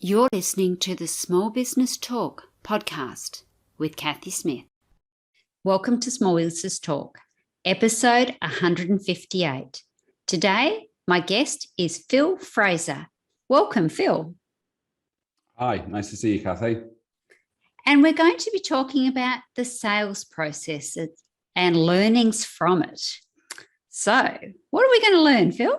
You're listening to the Small Business Talk podcast with Cathy Smith. Welcome to Small Business Talk, episode 158. Today, my guest is Phil Fraser. Welcome, Phil. Hi, nice to see you, Cathy. And we're going to be talking about the sales process and learnings from it. So, what are we going to learn, Phil?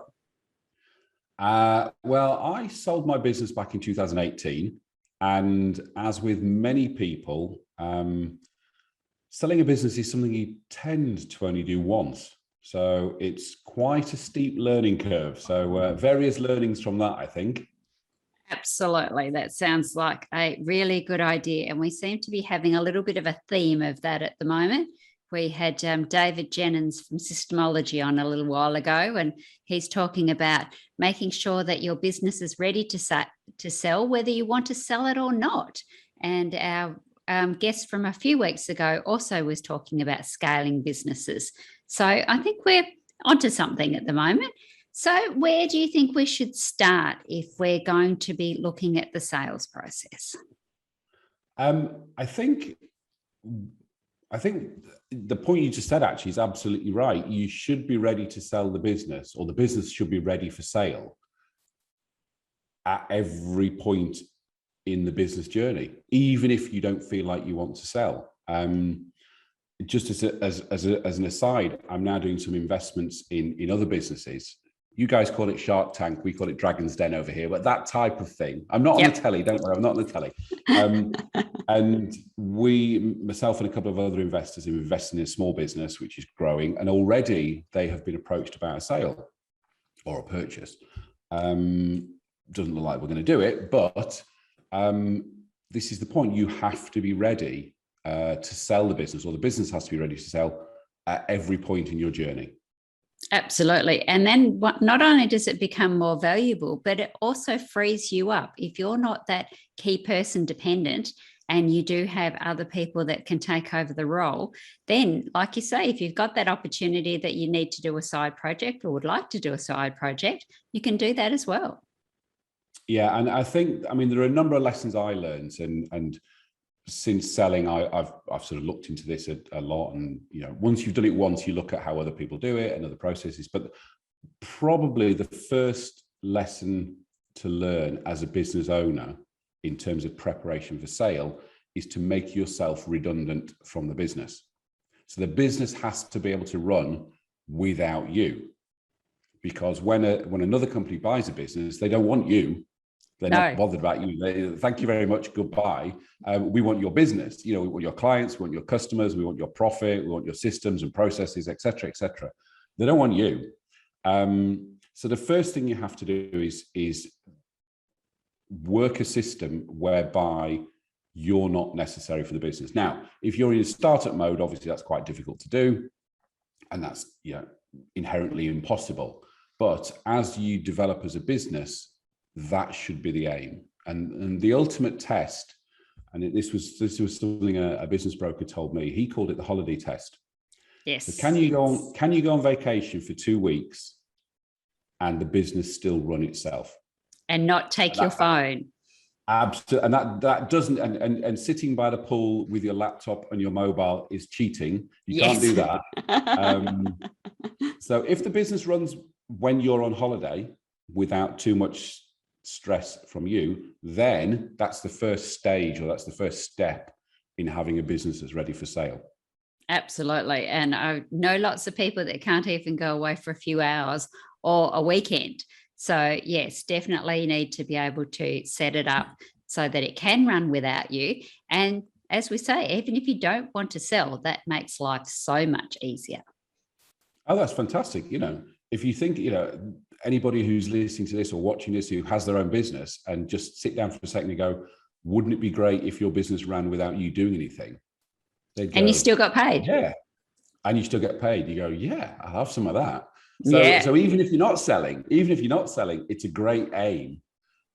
Well, I sold my business back in 2018. And as with many people, selling a business is something you tend to only do once. So it's quite a steep learning curve. So various learnings from that, I think. Absolutely. That sounds like a really good idea. And we seem to be having a little bit of a theme of that at the moment. We had David Jennings from Systemology on a little while ago, and he's talking about making sure that your business is ready to sell, whether you want to sell it or not. And our guest from a few weeks ago also was talking about scaling businesses. So I think we're onto something at the moment. So where do you think we should start if we're going to be looking at the sales process? I think the point you just said actually is absolutely right. You should be ready to sell the business, or the business should be ready for sale at every point in the business journey, even if you don't feel like you want to sell. Just as an aside, I'm now doing some investments in other businesses. You guys call it Shark Tank, we call it Dragon's Den over here, but that type of thing. I'm not on the telly, don't worry, I'm not on the telly. And myself and a couple of other investors have invested in a small business, which is growing, and already they have been approached about a sale or a purchase. Doesn't look like we're going to do it, but this is the point. You have to be ready to sell the business, or the business has to be ready to sell at every point in your journey. Absolutely. And then not only does it become more valuable, but it also frees you up. If you're not that key person dependent and you do have other people that can take over the role, then, like you say, if you've got that opportunity that you need to do a side project or would like to do a side project, you can do that as well. Yeah. And I think, there are a number of lessons I learned, and since selling, I've sort of looked into this a lot. And, once you've done it once, you look at how other people do it and other processes. But probably the first lesson to learn as a business owner in terms of preparation for sale is to make yourself redundant from the business. So the business has to be able to run without you, because when another company buys a business, they don't want you. They're not bothered about you. Thank you very much. Goodbye. We want your business. We want your clients. We want your customers. We want your profit. We want your systems and processes, et cetera, et cetera. They don't want you. So the first thing you have to do is work a system whereby you're not necessary for the business. Now, if you're in startup mode, obviously that's quite difficult to do, and that's inherently impossible. But as you develop as a business, that should be the aim. And the ultimate test, and this was something a business broker told me. He called it the holiday test. Yes. So can you go on vacation for 2 weeks and the business still run itself? And not take your phone. Absolutely. And that doesn't, and sitting by the pool with your laptop and your mobile is cheating. You can't do that. So if the business runs when you're on holiday without too much stress from you, then that's the first stage, or that's the first step in having a business that's ready for sale. Absolutely. And I know lots of people that can't even go away for a few hours or a weekend. So yes, definitely you need to be able to set it up so that it can run without you. And as we say, even if you don't want to sell, that makes life so much easier. Oh, that's fantastic. If you think, anybody who's listening to this or watching this who has their own business, and just sit down for a second and go, wouldn't it be great if your business ran without you doing anything? And you still got paid. Yeah. And you still get paid. You go, yeah, I'll have some of that. So even if you're not selling, it's a great aim.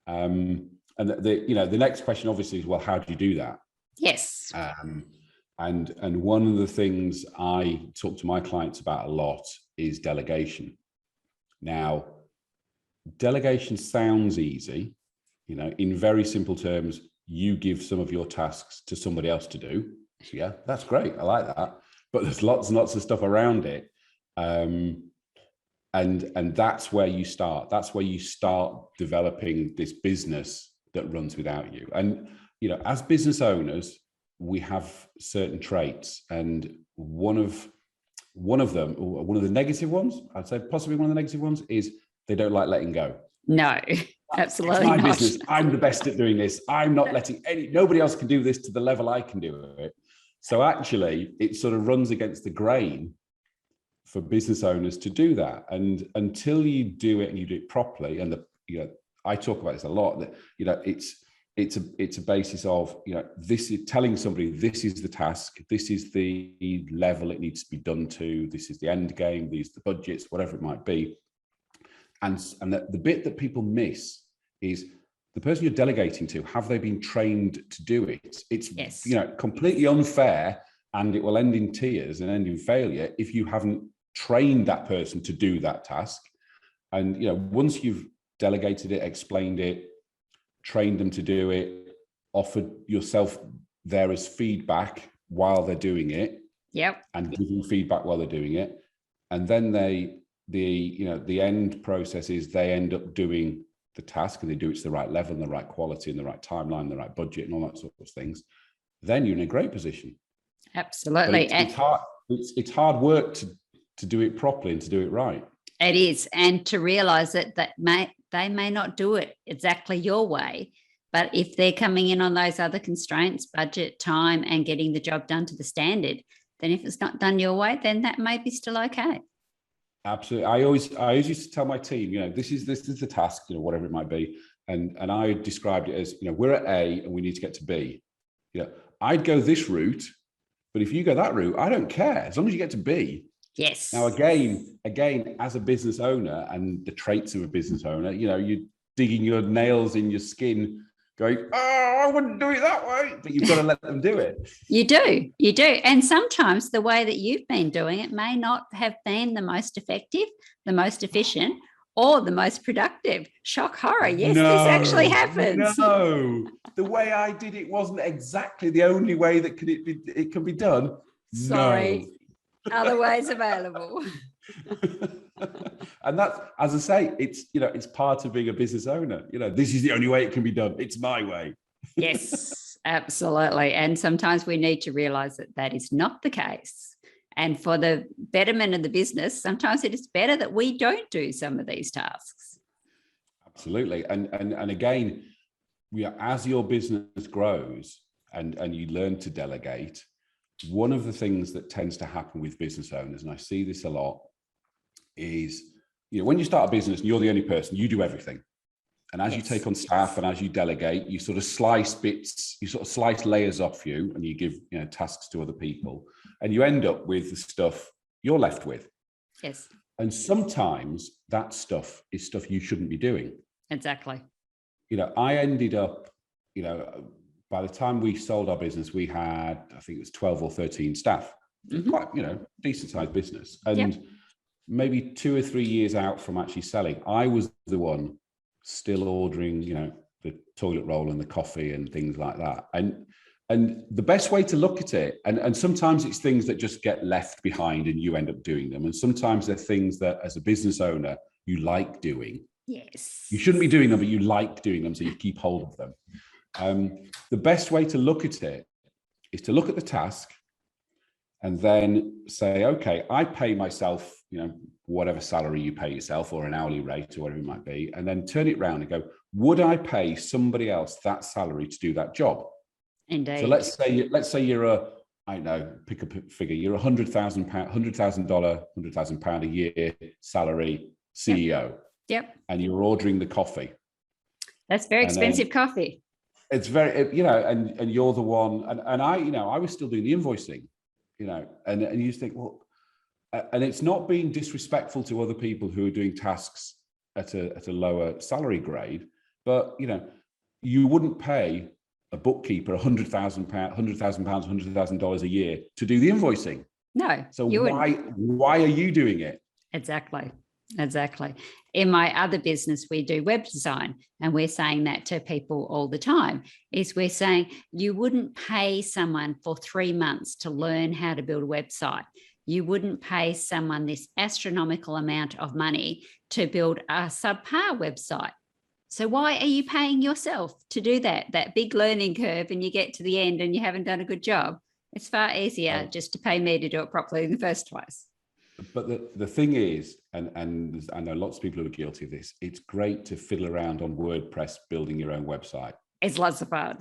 And the next question obviously is, well, how do you do that? Yes. And one of the things I talk to my clients about a lot is delegation. Now, delegation sounds easy, in very simple terms, you give some of your tasks to somebody else to do. So yeah, that's great. I like that. But there's lots and lots of stuff around it. And that's where you start. That's where you start developing this business that runs without you. And, as business owners, we have certain traits. And one of the negative ones, I'd say possibly one of the negative ones, is they don't like letting go. No, absolutely it's my not. business. I'm the best at doing this. I'm not letting nobody else can do this to the level I can do it. So actually, it sort of runs against the grain for business owners to do that. And until you do it and you do it properly, and I talk about this a lot, that it's a basis of this is telling somebody this is the task, this is the level it needs to be done to, this is the end game, these are the budgets, whatever it might be. And the bit that people miss is the person you're delegating to, have they been trained to do it? It's completely unfair, and it will end in tears and end in failure if you haven't trained that person to do that task. And once you've delegated it, explained it, trained them to do it, offered yourself there as feedback while they're doing it, and giving feedback while they're doing it, and then the end process is they end up doing the task, and they do it to the right level and the right quality and the right timeline, the right budget and all that sort of things, then you're in a great position. Absolutely. But it's hard work to do it properly and to do it right. It is. And to realize that they may not do it exactly your way, but if they're coming in on those other constraints, budget, time, and getting the job done to the standard, then if it's not done your way, then that may be still okay. Absolutely. I always used to tell my team, this is the task, whatever it might be. And I described it as, we're at A and we need to get to B. I'd go this route, but if you go that route, I don't care, as long as you get to B. Yes. Now, again, as a business owner, and the traits of a business owner, you're digging your nails in your skin, going, oh, I wouldn't do it that way, but you've got to let them do it. You do. And sometimes the way that you've been doing it may not have been the most effective, the most efficient, or the most productive. Shock horror. Yes, this actually happens. No, the way I did it wasn't exactly the only way that it can be done. Sorry. No. Other ways available. And that's, as I say, it's part of being a business owner. This is the only way it can be done. It's my way. Yes, absolutely. And sometimes we need to realize that is not the case. And for the betterment of the business, sometimes it is better that we don't do some of these tasks. Absolutely. And again, as your business grows and you learn to delegate, one of the things that tends to happen with business owners, and I see this a lot, is when you start a business and you're the only person, you do everything. And as you take on staff and as you delegate, you sort of slice bits, you sort of slice layers off you, and you give tasks to other people, and you end up with the stuff you're left with. Yes. And sometimes that stuff is stuff you shouldn't be doing. Exactly. I ended up, by the time we sold our business, we had, I think it was 12 or 13 staff. Mm-hmm. Quite, decent sized business. And maybe 2 or 3 years out from actually selling, I was the one still ordering, the toilet roll and the coffee and things like that. And the best way to look at it, and sometimes it's things that just get left behind and you end up doing them. And sometimes they're things that as a business owner, you like doing. Yes. You shouldn't be doing them, but you like doing them, so you keep hold of them. The best way to look at it is to look at the task and then say, okay, I pay myself, whatever salary you pay yourself, or an hourly rate or whatever it might be, and then turn it around and go, would I pay somebody else that salary to do that job? Indeed. So let's say you're pick a figure, you're £100,000 a year salary CEO. Yep. And you're ordering the coffee. That's very expensive coffee. It's very, and you're the one, and I was still doing the invoicing, and you think, well, and it's not being disrespectful to other people who are doing tasks at a lower salary grade, but you wouldn't pay a bookkeeper $100,000 a year to do the invoicing. No. So why are you doing it? Exactly. Exactly. In my other business, we do web design, and we're saying that to people all the time, is we're saying you wouldn't pay someone for 3 months to learn how to build a website. You wouldn't pay someone this astronomical amount of money to build a subpar website. So why are you paying yourself to do that big learning curve, and you get to the end and you haven't done a good job? It's far easier just to pay me to do it properly in the first place. But the thing is, and I know lots of people who are guilty of this, it's great to fiddle around on WordPress building your own website. It's lots of fun.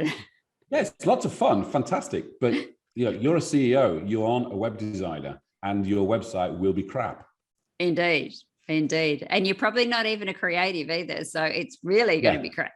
Yes, it's lots of fun, fantastic. But you're a CEO, you aren't a web designer, and your website will be crap. Indeed. And you're probably not even a creative either. So it's really going to be crap.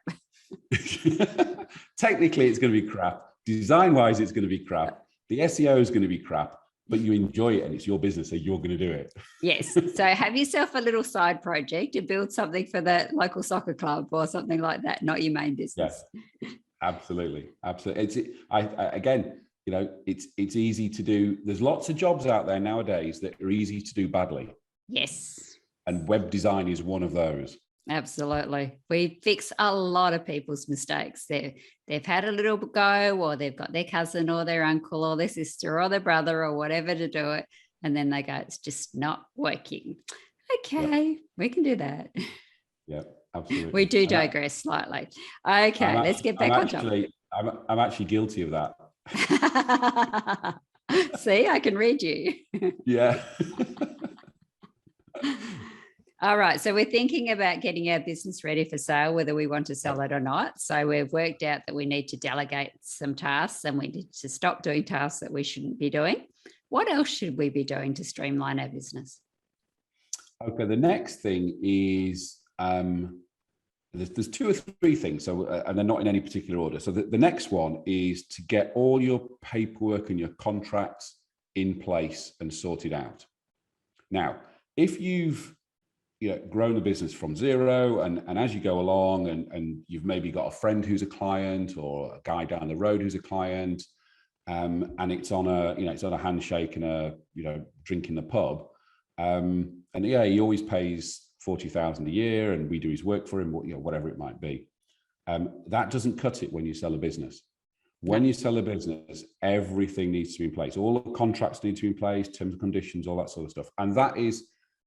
Technically, it's going to be crap. Design-wise, it's going to be crap. The SEO is going to be crap. But you enjoy it and it's your business, so you're going to do it. Yes. So have yourself a little side project and build something for the local soccer club or something like that, not your main business. Yes, absolutely. Again, it's easy to do. There's lots of jobs out there nowadays that are easy to do badly. Yes. And web design is one of those. Absolutely. We fix a lot of people's mistakes. They've had a little go, or they've got their cousin or their uncle or their sister or their brother or whatever to do it. And then they go, it's just not working. Okay, we can do that. Yeah, absolutely. We do digress slightly. Okay, let's get back on topic. I'm actually guilty of that. See, I can read you. Yeah. All right. So we're thinking about getting our business ready for sale, whether we want to sell it or not. So we've worked out that we need to delegate some tasks and we need to stop doing tasks that we shouldn't be doing. What else should we be doing to streamline our business? Okay. The next thing is there's 2 or 3 things. So, and they're not in any particular order. So the next one is to get all your paperwork and your contracts in place and sorted out. Now, if you've grown a business from zero, and as you go along, and you've maybe got a friend who's a client or a guy down the road who's a client, and it's on a handshake and a drink in the pub, and he always pays 40,000 a year, and we do his work for him, whatever it might be. That doesn't cut it when you sell a business. When you sell a business, everything needs to be in place. All the contracts need to be in place, terms and conditions, all that sort of stuff, and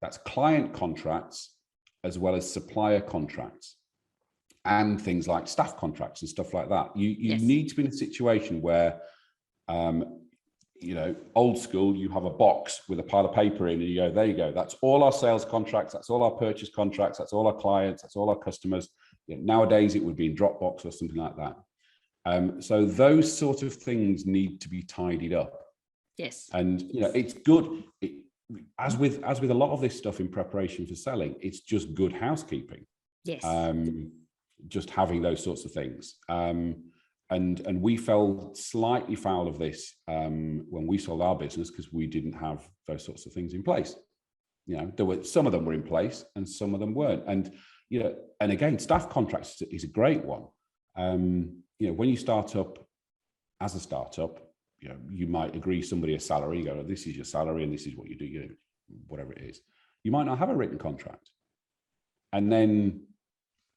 that's client contracts as well as supplier contracts and things like staff contracts and stuff like that. You need to be in a situation where, old school, you have a box with a pile of paper in and you go, there you go. That's all our sales contracts. That's all our purchase contracts. That's all our clients. That's all our customers. Nowadays, it would be in Dropbox or something like that. So those sort of things need to be tidied up. Yes. And, it's good. As with a lot of this stuff in preparation for selling, it's just good housekeeping. Yes. Just having those sorts of things. And we fell slightly foul of this when we sold our business because we didn't have those sorts of things in place. There were some of them were in place and some of them weren't. And and again, staff contracts is a great one. When you start up as a startup, you might agree somebody a salary, you go, this is your salary and this is what you do, whatever it is. You might not have a written contract. And then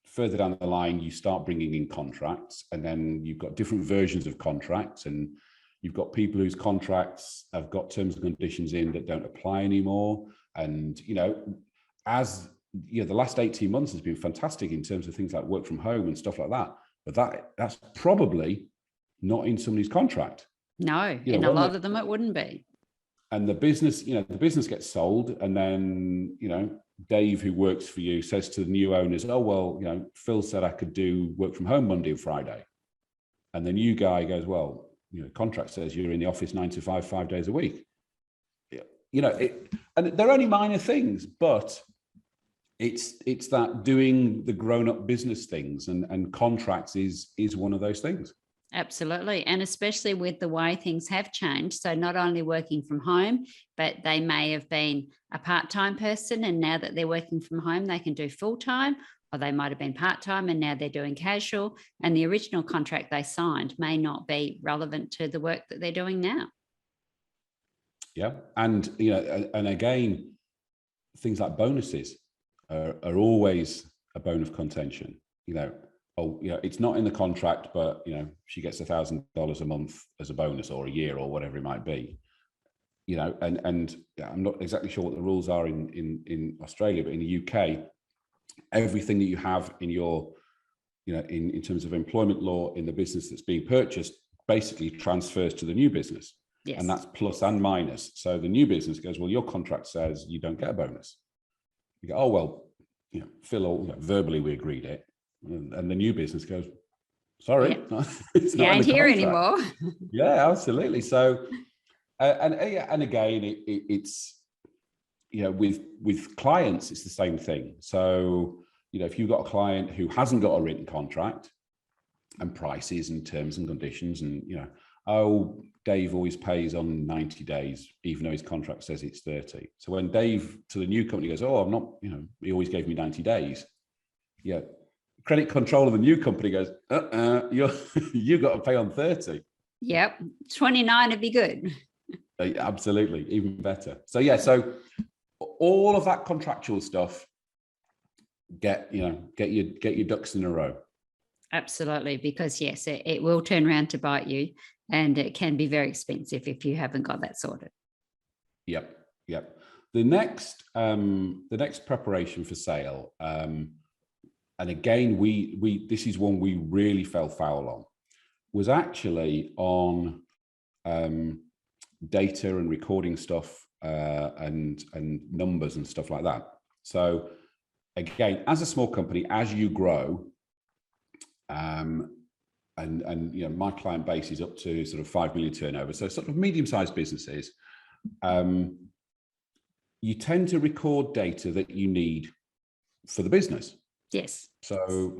further down the line, you start bringing in contracts, and then you've got different versions of contracts, and you've got people whose contracts have got terms and conditions in that don't apply anymore. And, as the last 18 months has been fantastic in terms of things like work from home and stuff like that. But that's probably not in somebody's contract. No, in a lot of them, it wouldn't be. And the business gets sold, and then, Dave, who works for you, says to the new owners, oh, well, Phil said I could do work from home Monday and Friday. And the new guy goes, well, contract says you're in the office 9 to 5, 5 days a week. And they're only minor things, but it's that doing the grown-up business things, and contracts is one of those things. Absolutely. And especially with the way things have changed. So not only working from home, but they may have been a part-time person, and now that they're working from home, they can do full-time, or they might have been part-time and now they're doing casual, and the original contract they signed may not be relevant to the work that they're doing now. Yeah. And, and again, things like bonuses. are always a bone of contention. Oh, it's not in the contract, but she gets $1,000 a month as a bonus, or a year, or whatever it might be. And I'm not exactly sure what the rules are in Australia, but in the UK, everything that you have in your, in terms of employment law in the business that's being purchased, basically transfers to the new business. Yes. And that's plus and minus. So the new business goes, well, your contract says you don't get a bonus. You go, oh, well, Phil, verbally we agreed it. And the new business goes, sorry, it's not in the here contract anymore. Yeah, absolutely. So, and again, it's with clients, it's the same thing. So, if you've got a client who hasn't got a written contract and prices and terms and conditions, and oh, Dave always pays on 90 days, even though his contract says it's 30. So when Dave to the new company goes, oh, I'm not, he always gave me 90 days. Yeah. Credit control of the new company goes, you got to pay on 30. Yep. 29 would be good. Absolutely. Even better. So yeah, so all of that contractual stuff, get your ducks in a row. Absolutely. Because yes, it will turn around to bite you, and it can be very expensive if you haven't got that sorted. Yep. The next preparation for sale, and again, this is one we really fell foul on, was actually on data and recording stuff and numbers and stuff like that. So again, as a small company, as you grow, and my client base is up to sort of 5 million turnover, so sort of medium-sized businesses, you tend to record data that you need for the business. Yes. So,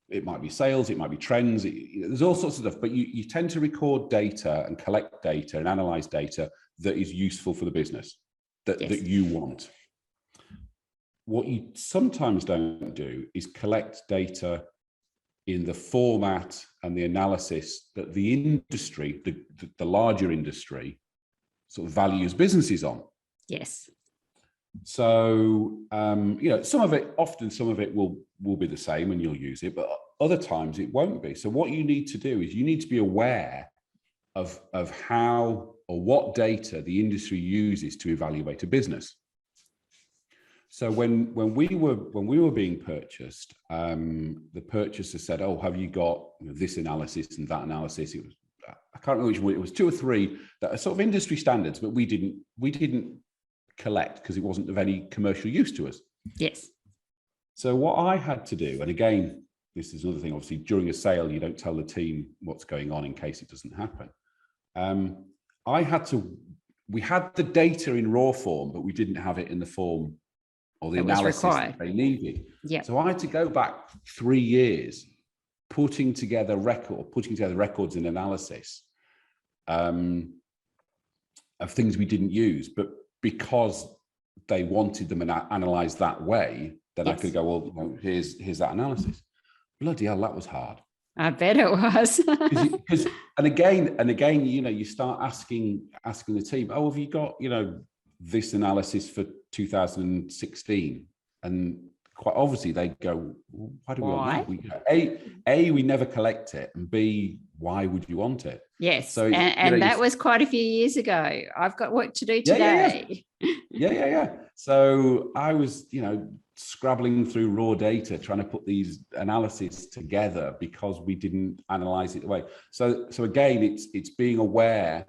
it might be sales, it might be trends, there's all sorts of stuff, but you tend to record data and collect data and analyze data that is useful for the business, that you want. What you sometimes don't do is collect data in the format and the analysis that the industry, the larger industry, sort of values businesses on. Yes. So, some of it will be the same and you'll use it, but other times it won't be. So what you need to do is you need to be aware of how or what data the industry uses to evaluate a business. So when we were being purchased, the purchaser said, "Oh, have you got this analysis and that analysis?" It was, I can't remember which one. It was 2 or 3 that are sort of industry standards, but we didn't collect because it wasn't of any commercial use to us. Yes. So what I had to do, and again, this is another thing, obviously during a sale, you don't tell the team what's going on in case it doesn't happen. We had the data in raw form, but we didn't have it in the form or the analysis that they needed. Yeah. So I had to go back 3 years, putting together records and analysis of things we didn't use, but because they wanted them analysed that way, then I could go, well, here's that analysis. Bloody hell, that was hard. I bet it was. and again, you start asking the team, oh, have you got, this analysis for 2016? And quite obviously they go, why do we want that? We never collect it, and B, why would you want it? Yes. So and that was quite a few years ago. I've got work to do today. Yeah. So I was, scrabbling through raw data, trying to put these analyses together because we didn't analyze it the way. So again, it's being aware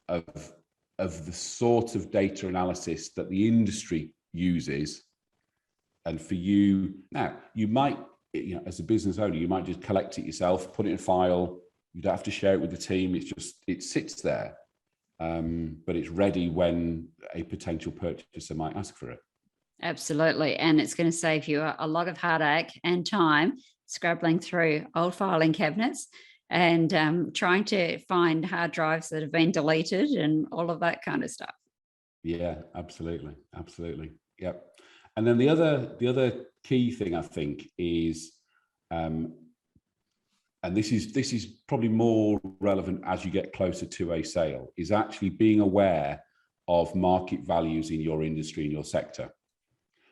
of the sort of data analysis that the industry uses. And for you, now you might, as a business owner, you might just collect it yourself, put it in a file. You don't have to share it with the team. It sits there, but it's ready when a potential purchaser might ask for it. Absolutely. And it's going to save you a lot of heartache and time scrabbling through old filing cabinets and trying to find hard drives that have been deleted and all of that kind of stuff. Yeah, absolutely. Yep. And then the other key thing I think is, and this is probably more relevant as you get closer to a sale, is actually being aware of market values in your industry, in your sector.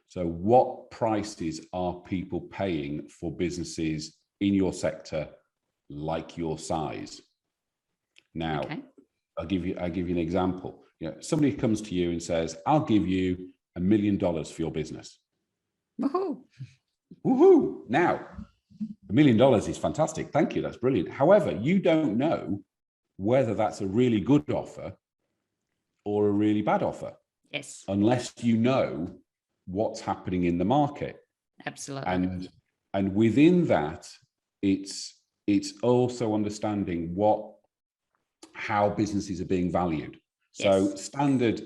So what prices are people paying for businesses in your sector like your size? Now, Okay. I'll give you an example. Somebody comes to you and says, I'll give you $1 million for your business. Woohoo. Woohoo. Now, $1 million is fantastic. Thank you. That's brilliant. However, you don't know whether that's a really good offer or a really bad offer. Yes. Unless you know what's happening in the market. Absolutely. And within that, it's also understanding how businesses are being valued. So Yes.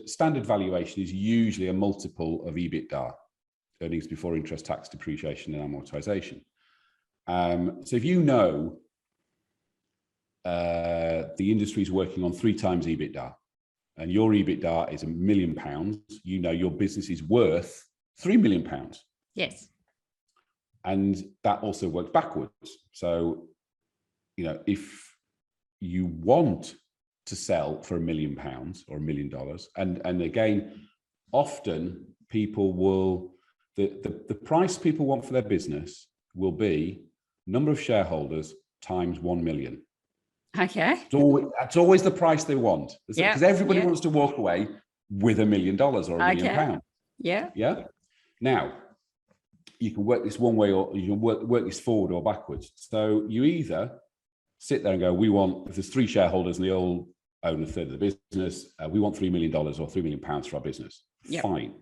standard valuation is usually a multiple of EBITDA, earnings before interest, tax, depreciation, and amortization. So if you know the industry is working on 3 times EBITDA, and your EBITDA is £1 million, you know your business is worth £3 million. Yes. And that also works backwards. So, if you want to sell for £1 million or $1 million, and again, often people will, the price people want for their business will be number of shareholders times 1 million. Okay. That's always the price they want, because everybody wants to walk away with $1 million or £1 million. Yeah. Yeah. Now, you can work this one way, or you can work this forward or backwards. So you either sit there and go, if there's 3 shareholders and they all own a third of the business, we want $3 million or £3 million for our business. Yep. Fine.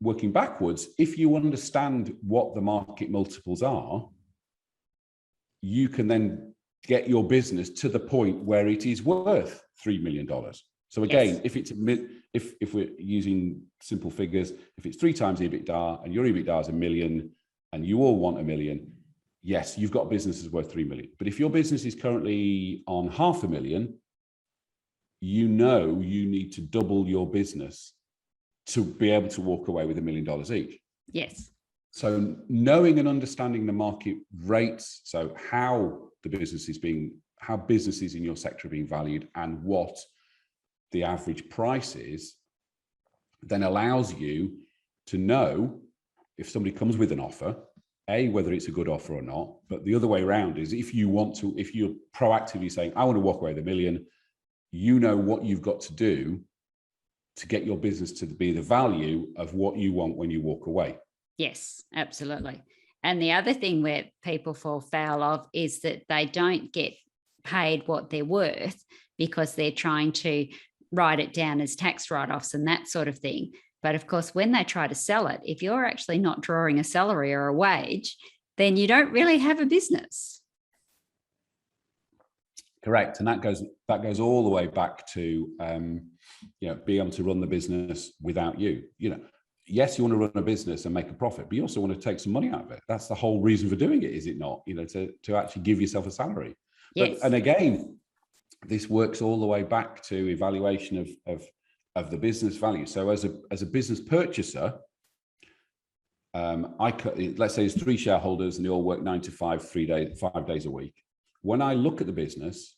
Working backwards, if you understand what the market multiples are, you can then get your business to the point where it is worth $3 million. So again, if we're using simple figures, if it's 3 times EBITDA and your EBITDA is $1 million and you all want $1 million, yes, you've got a business that's worth 3 million. But if your business is currently on $500,000, you need to double your business to be able to walk away with $1 million each. Yes. So knowing and understanding the market rates, so how businesses in your sector are being valued and what the average price is, then allows you to know if somebody comes with an offer, whether it's a good offer or not. But the other way around is if you're proactively saying, I want to walk away with $1 million, you know what you've got to do to get your business to be the value of what you want when you walk away. Yes, absolutely. And the other thing where people fall foul of is that they don't get paid what they're worth because they're trying to write it down as tax write-offs and that sort of thing. But of course, when they try to sell it, if you're actually not drawing a salary or a wage, then you don't really have a business. Correct. And that goes all the way back to being able to run the business without you. Yes, you want to run a business and make a profit, but you also want to take some money out of it. That's the whole reason for doing it, is it not? To actually give yourself a salary. Yes. And again, this works all the way back to evaluation of the business value. So as a business purchaser, let's say there's 3 shareholders and they all work 9 to 5, 5 days a week. When I look at the business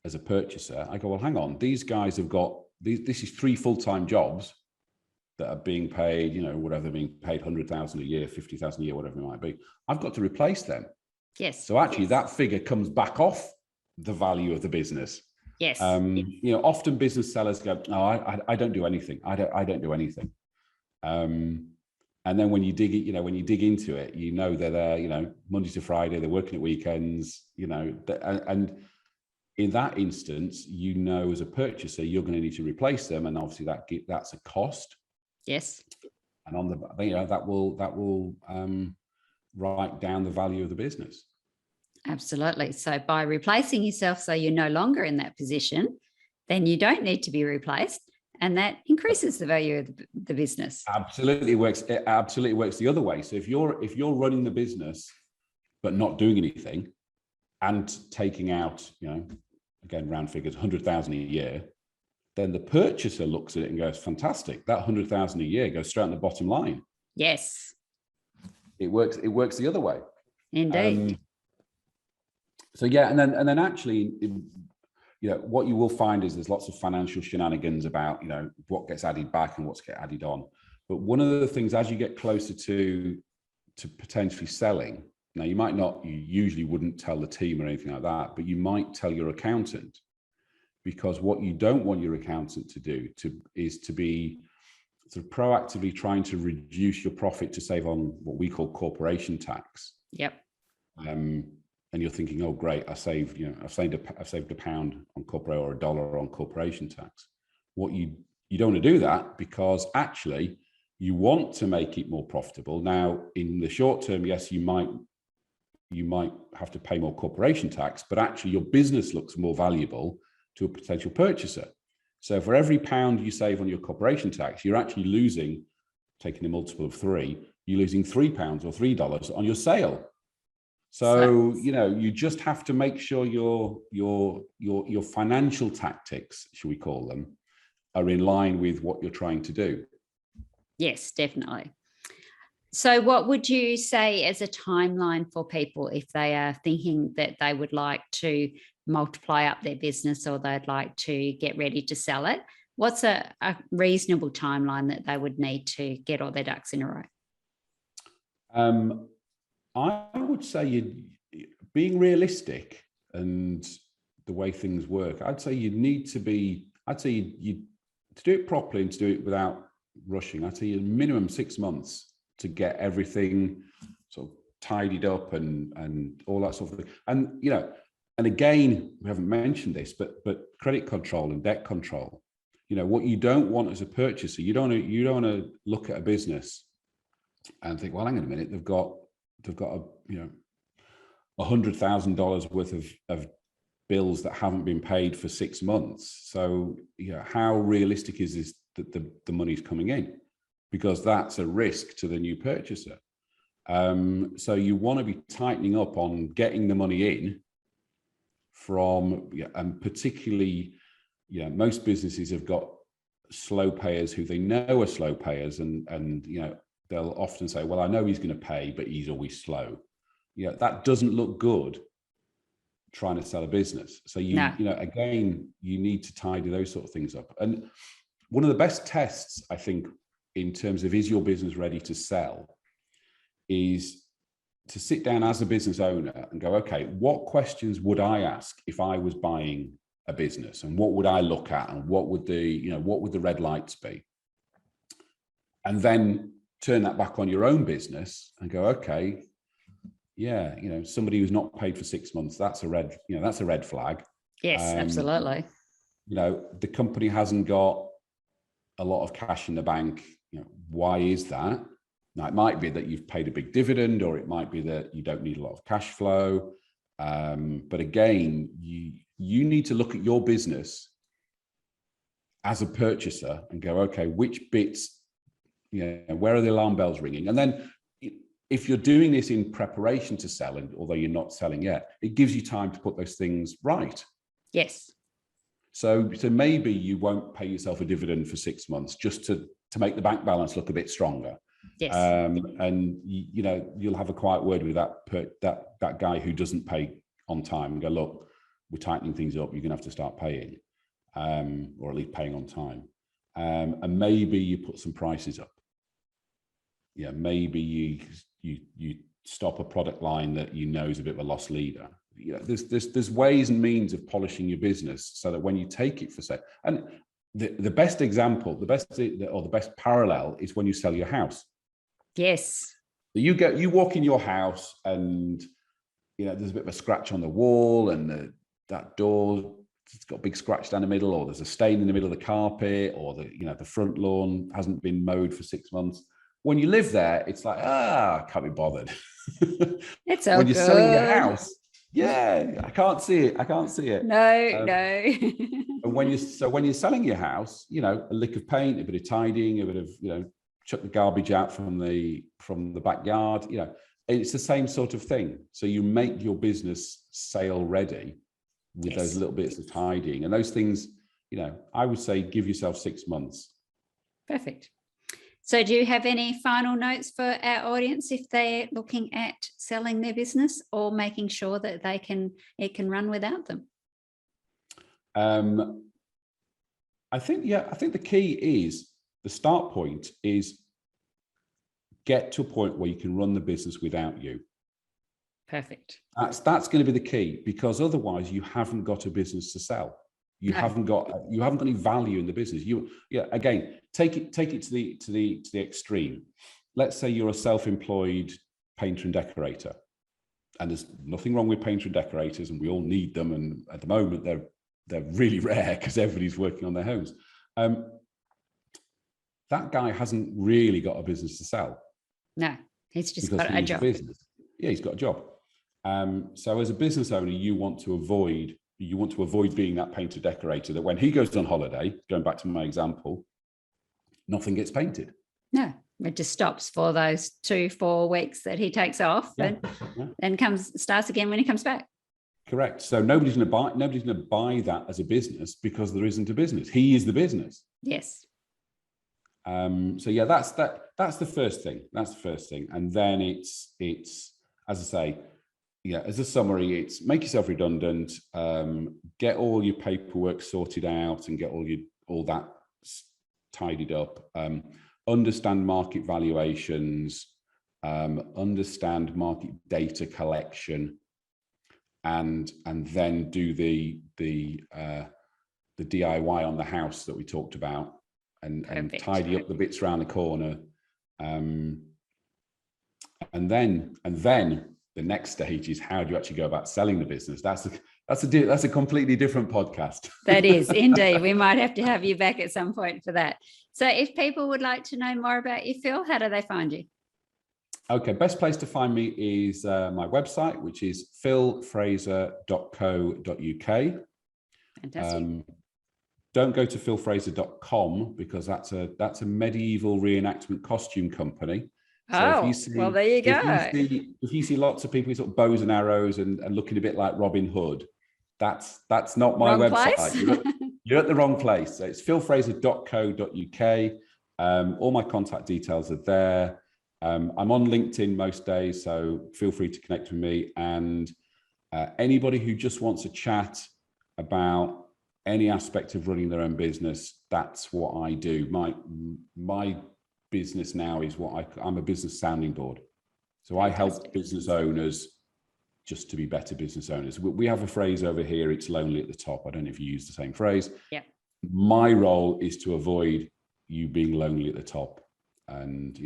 as a purchaser, I go, well, hang on, these guys have got this is 3 full-time jobs that are being paid, whatever they're being paid, 100,000 a year, 50,000 a year, whatever it might be. I've got to replace them. Yes. So actually that figure comes back off the value of the business. Yes. Often business sellers go, no, I don't do anything. I don't do anything. And then when you dig into it, they're there, Monday to Friday, they're working at weekends, and in that instance, as a purchaser, you're going to need to replace them. And obviously that's a cost. Yes. And on that will write down the value of the business. Absolutely. So by replacing yourself so you're no longer in that position, then you don't need to be replaced, and that increases the value of the business. Absolutely works. It absolutely works the other way. So if you're running the business but not doing anything and taking out, again, round figures, 100,000 a year, then the purchaser looks at it and goes, fantastic, that 100,000 a year goes straight on the bottom line. Yes. It works the other way. Indeed. So yeah, and then actually, what you will find is there's lots of financial shenanigans about, what gets added back and what's get added on. But one of the things, as you get closer to potentially selling, now you usually wouldn't tell the team or anything like that, but you might tell your accountant, because what you don't want your accountant to do is to be sort of proactively trying to reduce your profit to save on what we call corporation tax. Yep. And you're thinking, oh, great, I've saved a pound on corporate or $1 on corporation tax. What you don't want to do that, because actually you want to make it more profitable. Now, in the short term, yes, you might have to pay more corporation tax, but actually your business looks more valuable to a potential purchaser. So for every pound you save on your corporation tax, you're actually losing, taking a multiple of 3, you're losing £3 or $3 on your sale. So, you just have to make sure your financial tactics, shall we call them, are in line with what you're trying to do. Yes, definitely. So what would you say as a timeline for people if they are thinking that they would like to multiply up their business, or they'd like to get ready to sell it? What's a reasonable timeline that they would need to get all their ducks in a row? I would say being realistic and the way things work, I'd say to do it properly and to do it without rushing, I'd say minimum 6 months to get everything sort of tidied up and all that sort of thing. And again, we haven't mentioned this, but credit control and debt control. What you don't want as a purchaser, you don't want to look at a business and think, well, hang on a minute, they've got $100,000 worth of bills that haven't been paid for 6 months. So how realistic is this that the money's coming in? Because that's a risk to the new purchaser. So you want to be tightening up on getting the money in from, and particularly, most businesses have got slow payers who they know are slow payers, and they'll often say, well, I know he's going to pay, but he's always slow. That doesn't look good trying to sell a business. So again, you need to tidy those sort of things up. And one of the best tests, I think, in terms of is your business ready to sell, is to sit down as a business owner and go, okay, what questions would I ask if I was buying a business, and what would I look at, and what would the red lights be? And then turn that back on your own business and go, okay, somebody who's not paid for 6 months, that's a red flag. Yes, absolutely. The company hasn't got a lot of cash in the bank. Why is that? Now, it might be that you've paid a big dividend, or it might be that you don't need a lot of cash flow. But again, you need to look at your business as a purchaser and go, okay, which bits, where are the alarm bells ringing? And then if you're doing this in preparation to sell, and although you're not selling yet, it gives you time to put those things right. Yes. So maybe you won't pay yourself a dividend for 6 months just to make the bank balance look a bit stronger. Yes. And you'll have a quiet word with that guy who doesn't pay on time and go, look, we're tightening things up. You're going to have to start paying, or at least paying on time. And maybe you put some prices up. Maybe you stop a product line that is a bit of a loss leader. There's ways and means of polishing your business so that when you take it for sale, and the best example, the best parallel is when you sell your house. Yes. You walk in your house and there's a bit of a scratch on the wall, and that door, it's got a big scratch down the middle, or there's a stain in the middle of the carpet, or the front lawn hasn't been mowed for 6 months. When you live there, it's like, I can't be bothered. It's all when you're good. selling your house, I can't see it. No. And when you're selling your house, a lick of paint, a bit of tidying, a bit of chuck the garbage out from the backyard. It's the same sort of thing. So you make your business sale ready with those little bits of tidying and those things. I would say give yourself 6 months. Perfect. So do you have any final notes for our audience if they're looking at selling their business or making sure that it can run without them? I think the key is, the start point is get to a point where you can run the business without you. Perfect. That's going to be the key, because otherwise you haven't got a business to sell. You haven't got any value in the business. Again, take it to the extreme. Let's say you're a self-employed painter and decorator, and there's nothing wrong with painter and decorators, and we all need them. And at the moment, they're really rare because everybody's working on their homes. That guy hasn't really got a business to sell. No, he's just got a job. Business. Yeah, he's got a job. So as a business owner, you want to avoid being that painter decorator that when he goes on holiday, going back to my example, nothing gets painted. No, it just stops for those 2-4 weeks that he takes off, and starts again when he comes back. Correct. So nobody's going to buy that as a business because there isn't a business. He is the business. Yes. So yeah, that's the first thing. That's the first thing. And then it's as I say, yeah, as a summary, it's make yourself redundant, get all your paperwork sorted out and get all that tidied up, understand market valuations, understand market data collection, and then do the DIY on the house that we talked about, and tidy up the bits around the corner, and then the next stage is how do you actually go about selling the business. That's a completely different podcast. That is indeed. We might have to have you back at some point for that. So if people would like to know more about you, Phil, how do they find you? Okay, best place to find me is my website, which is philfraser.co.uk. Fantastic. Don't go to philfraser.com because that's a medieval reenactment costume company. So well, there you go. If you see lots of people with sort of bows and arrows and looking a bit like Robin Hood, that's not my website. You're at the wrong place. So it's philfraser.co.uk. All my contact details are there. I'm on LinkedIn most days, so feel free to connect with me. And anybody who just wants to chat about any aspect of running their own business, that's what I do. My business now is I'm a business sounding board. So I help business owners just to be better business owners. We have a phrase over here, it's lonely at the top. I don't know if you use the same phrase. Yeah. My role is to avoid you being lonely at the top. And,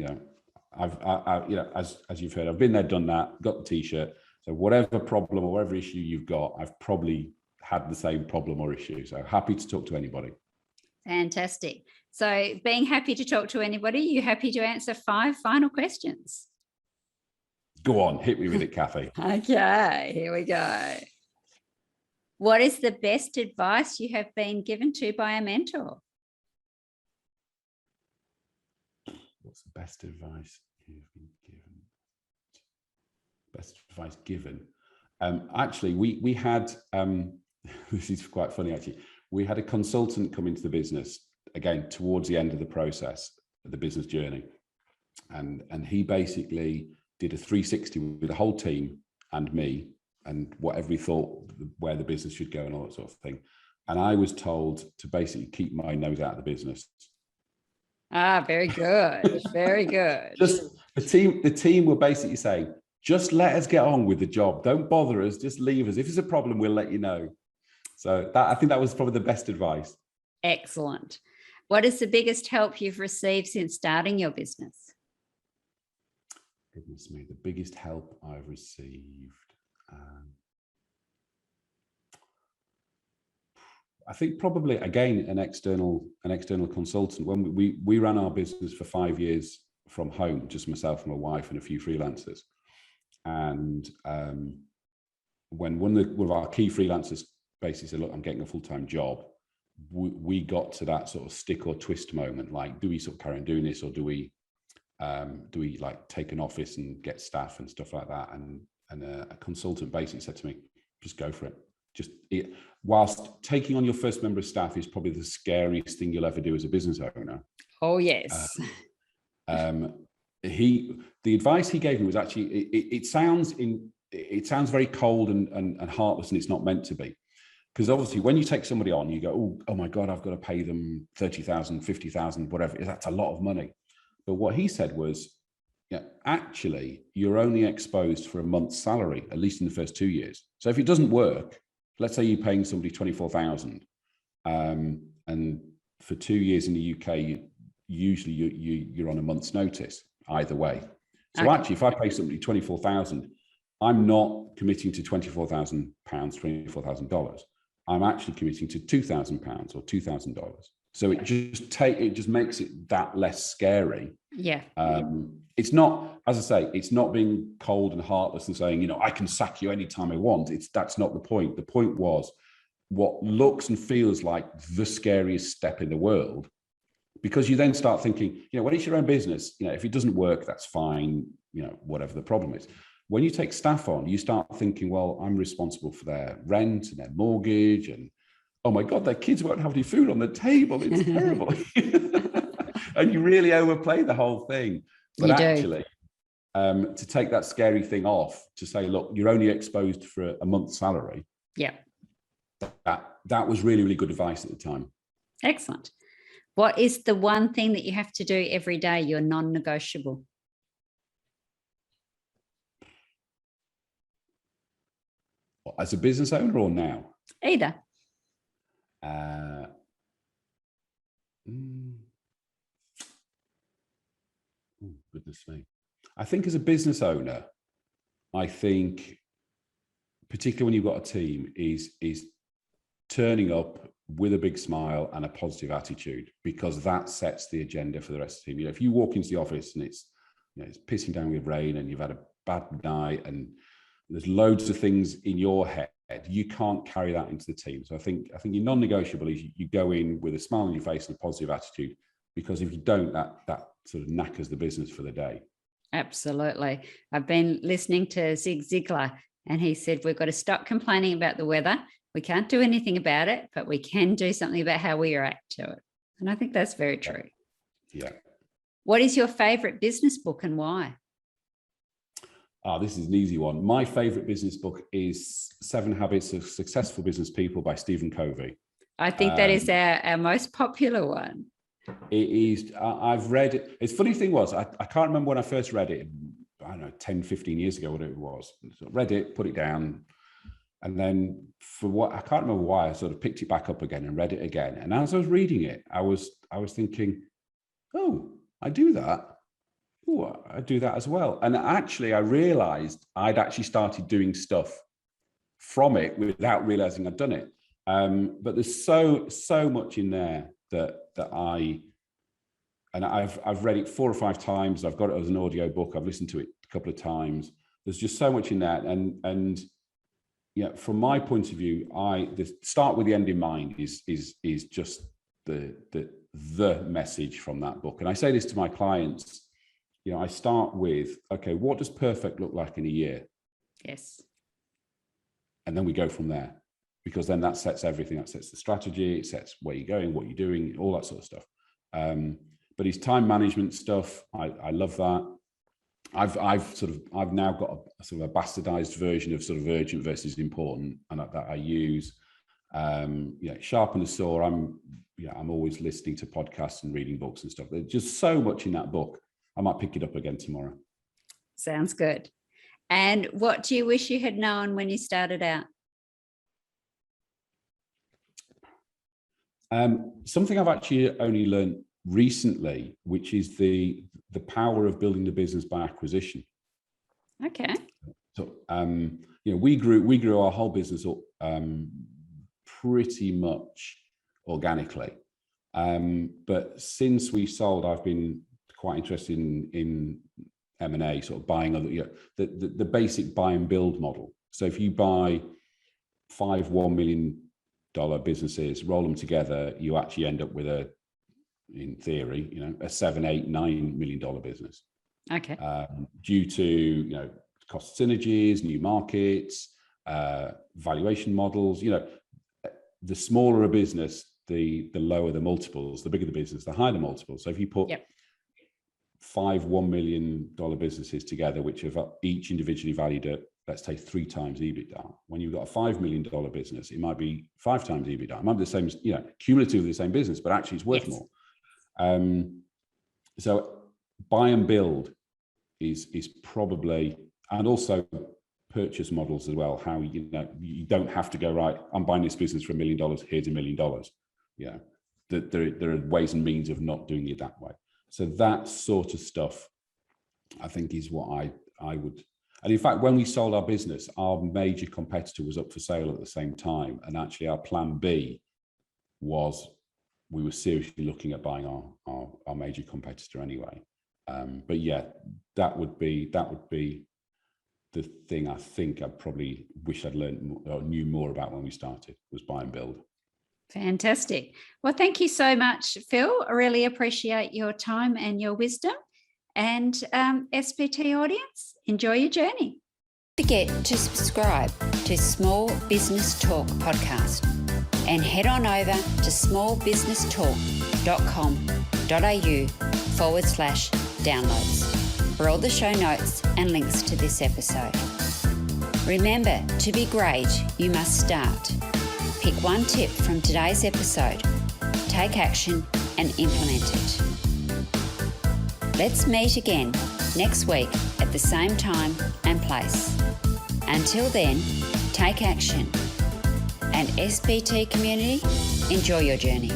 as you've heard, I've been there, done that, got the t-shirt. So whatever problem or whatever issue you've got, I've probably had the same problem or issue. So happy to talk to anybody. Fantastic. So being happy to talk to anybody, you happy to answer 5 final questions? Go on, hit me with it, Cathy. Okay, here we go. What is the best advice you have been given to by a mentor? What's the best advice you've been given? Best advice given? Actually, we had, this is quite funny actually, we had a consultant come into the business, again, towards the end of the process, the business journey. And he basically did a 360 with the whole team and me and whatever he thought, where the business should go and all that sort of thing. And I was told to basically keep my nose out of the business. Ah, very good. Very good. Just the team were basically saying, just let us get on with the job. Don't bother us. Just leave us. If there's a problem, we'll let you know. So I think that was probably the best advice. Excellent. What is the biggest help you've received since starting your business? Goodness me, the biggest help I've received. I think probably, again, an external consultant. When we ran our business for 5 years from home, just myself and my wife and a few freelancers. And when one of our key freelancers basically said, look, I'm getting a full-time job, we got to that sort of stick or twist moment. Like, do we sort of carry on doing this, or do we like take an office and get staff and stuff like that? And a consultant basically said to me, just go for it. Whilst taking on your first member of staff is probably the scariest thing you'll ever do as a business owner. Oh, yes. The advice he gave me was actually, it sounds very cold and heartless, and it's not meant to be. Because obviously when you take somebody on, you go, oh my God, I've got to pay them 30,000, 50,000, whatever. That's a lot of money. But what he said was, yeah, actually, you're only exposed for a month's salary, at least in the first 2 years. So if it doesn't work, let's say you're paying somebody 24,000, and for 2 years in the UK, usually you're on a month's notice either way. So Okay. actually, if I pay somebody 24,000, I'm not committing to £24,000, $24,000. I'm actually committing to £2,000 or $2,000. So it just makes it that less scary. Yeah. It's not, as I say, it's not being cold and heartless and saying, you know, I can sack you anytime I want. That's not the point. The point was what looks and feels like the scariest step in the world, because you then start thinking, you know, when it's your own business, you know, if it doesn't work, that's fine, you know, whatever the problem is. When you take staff on, you start thinking, well, I'm responsible for their rent and their mortgage, and oh my God, their kids won't have any food on the table. It's terrible. And you really overplay the whole thing. But You actually, to take that scary thing off, to say, look, you're only exposed for a month's salary. Yeah. That was really, really good advice at the time. Excellent. What is the one thing that you have to do every day, you're non-negotiable? As a business owner or now? Either. Oh, goodness me. I think as a business owner, I think, particularly when you've got a team, is turning up with a big smile and a positive attitude, because that sets the agenda for the rest of the team. You know, if you walk into the office and it's, you know, it's pissing down with rain and you've had a bad night and there's loads of things in your head, you can't carry that into the team. So I think your non-negotiable is you go in with a smile on your face and a positive attitude, because if you don't, that sort of knackers the business for the day. Absolutely. I've been listening to Zig Ziglar, and he said, we've got to stop complaining about the weather. We can't do anything about it, but we can do something about how we react to it. And I think that's very true. Yeah. What is your favorite business book and why? This is an easy one. My favorite business book is 7 Habits of Successful Business People by Stephen Covey. I think that is our most popular one. It is. I've read it. It's funny thing was, I can't remember when I first read it. I don't know, 10, 15 years ago, whatever it was. So I read it, put it down. And then I can't remember why, I sort of picked it back up again and read it again. And as I was reading it, I was thinking, oh, I do that. Oh, I do that as well. And actually, I realized I'd actually started doing stuff from it without realizing I'd done it. But there's so much in there that I've read it 4 or 5 times. I've got it as an audio book. I've listened to it a couple of times. There's just so much in that. And yeah, from my point of view, the start with the end in mind is just the message from that book. And I say this to my clients, you know, I start with, okay, what does perfect look like in a year? Yes. And then we go from there, because then that sets everything. That sets the strategy, it sets where you're going, what you're doing, all that sort of stuff. But his time management stuff, I love that. I've now got a sort of a bastardized version of sort of urgent versus important, and that I use. Sharpen the saw. I'm always listening to podcasts and reading books and stuff. There's just so much in that book. I might pick it up again tomorrow. Sounds good. And what do you wish you had known when you started out? Something I've actually only learned recently, which is the power of building the business by acquisition. Okay. So we grew our whole business up pretty much organically, but since we sold, I've been quite interested in M&A, sort of buying other, the basic buy and build model. So if you buy 5 $1 million businesses, roll them together, you actually end up with in theory, a $7, $8, $9 million business. Okay. Due to, cost synergies, new markets, valuation models, the smaller a business, the lower the multiples, the bigger the business, the higher the multiples. So if you put 5 $1 million businesses together, which are each individually valued at, let's say, 3 times EBITDA. When you've got a $5 million business, it might be 5 times EBITDA. It might be the same, cumulatively the same business, but actually it's worth more. So buy and build is probably, and also purchase models as well. How, you don't have to go, right, I'm buying this business for $1 million. Here's $1 million. Yeah, there are ways and means of not doing it that way. So that sort of stuff, I think, is what I would. And in fact, when we sold our business, our major competitor was up for sale at the same time. And actually, our plan B was we were seriously looking at buying our major competitor anyway. But yeah, that would be the thing I think I probably wish I'd learned or knew more about when we started, was buy and build. Fantastic. Well, thank you so much, Phil. I really appreciate your time and your wisdom. And SBT audience, enjoy your journey. Don't forget to subscribe to Small Business Talk podcast and head on over to smallbusinesstalk.com.au/downloads for all the show notes and links to this episode. Remember, to be great, you must start. Pick one tip from today's episode, take action and implement it. Let's meet again next week at the same time and place. Until then, take action. And SBT community, enjoy your journey.